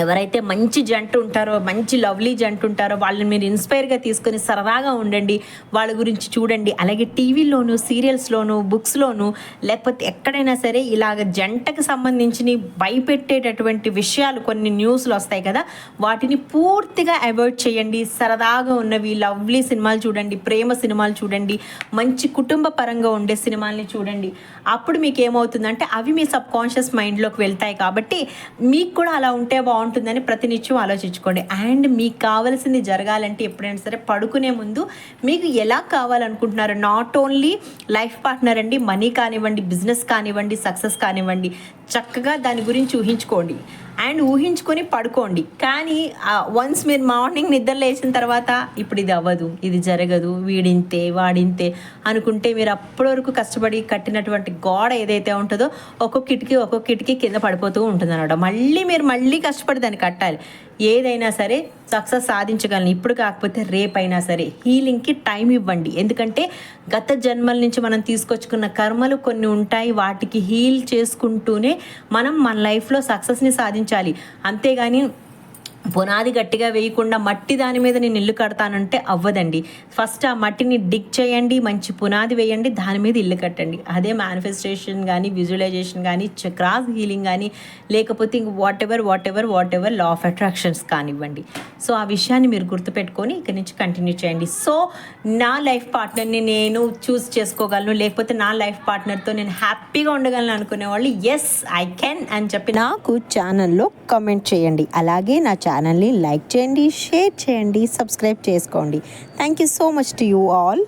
A: ఎవరైతే మంచి జంట ఉంటారో, మంచి లవ్లీ జంట ఉంటారో వాళ్ళని మీరు ఇన్స్పైర్గా తీసుకొని సరదాగా ఉండండి, వాళ్ళ గురించి చూడండి. అలాగే టీవీలోను, సీరియల్స్లోను, బుక్స్లోను, లేకపోతే ఎక్కడైనా సరే ఇలాగ జంటకు సంబంధించి భయపెట్టేటటువంటి విషయాలు కొన్ని న్యూస్లు వస్తాయి కదా, వాటిని పూర్తిగా అవాయిడ్ చేయండి. సరదాగా ఉన్నవి లవ్లీ సినిమాలు చూడండి, ప్రేమ సినిమాలు చూడండి, మంచి కుటుంబ పరంగా ఉండే సినిమాల్ని చూడండి. అప్పుడు మీకు ఏమవుతుందంటే అవి మీ సబ్ కాన్షియస్ మైండ్లోకి వెళ్తాయి. కాబట్టి మీకు కూడా అలా ఉంటే బాగుంటుందని ప్రతినిత్యం ఆలోచించుకోండి. అండ్ మీకు కావాల్సింది జరగాలంటే ఎప్పుడైనా సరే పడుకునే ముందు మీకు ఎలా కావాలనుకుంటున్నారు, నాట్ ఓన్లీ లైఫ్ పార్ట్నర్ అండి, మనీ కానివ్వండి, బిజినెస్ కానివ్వండి, సక్సెస్ కానివ్వండి, చక్కగా దాని గురించి ఊహించుకోండి అండ్ ఊహించుకొని పడుకోండి. కానీ వన్స్ మీరు మార్నింగ్ నిద్ర లేచిన తర్వాత ఇప్పుడు ఇది అవ్వదు, ఇది జరగదు, వీడింతే వాడింతే అనుకుంటే మీరు అప్పటి వరకు కష్టపడి కట్టినటువంటి గోడ ఏదైతే ఉంటుందో ఒక్కొక్క కిటికీ కింద పడిపోతూ ఉంటుంది అన్నమాట. మళ్ళీ కష్టపడి దాన్ని కట్టాలి. ఏదైనా సరే సక్సెస్ సాధించగలను, ఇప్పుడు కాకపోతే రేపైనా సరే. హీలింగ్కి టైం ఇవ్వండి. ఎందుకంటే గత జన్మల నుంచి మనం తీసుకొచ్చుకున్న కర్మలు కొన్ని ఉంటాయి, వాటికి హీల్ చేసుకుంటూనే మనం మన లైఫ్లో సక్సెస్ని సాధించాలి. అంతేగాని పునాది గట్టిగా వేయకుండా మట్టి దాని మీద నేను ఇల్లు కడతానంటే అవ్వదండి. ఫస్ట్ ఆ మట్టిని డిగ్ చేయండి, మంచి పునాది వేయండి, దాని మీద ఇల్లు కట్టండి. అదే మేనిఫెస్టేషన్ కానీ, విజువలైజేషన్ కానీ, క్రాస్ హీలింగ్ కానీ, లేకపోతే ఇంక what ever law of attractions కానివ్వండి. సో ఆ విషయాన్ని మీరు గుర్తుపెట్టుకొని ఇక్కడి నుంచి కంటిన్యూ చేయండి. సో నా లైఫ్ పార్ట్నర్ని నేను చూస్ చేసుకోగలను, లేకపోతే నా లైఫ్ పార్ట్నర్తో నేను హ్యాపీగా ఉండగలను అనుకునే వాళ్ళు ఎస్ ఐ కెన్ అని చెప్పి నాకు ఛానల్లో కమెంట్ చేయండి. అలాగే నా ఛానల్ని లైక్ చేయండి, షేర్ చేయండి, సబ్స్క్రైబ్ చేసుకోండి. Thank you so much to you all.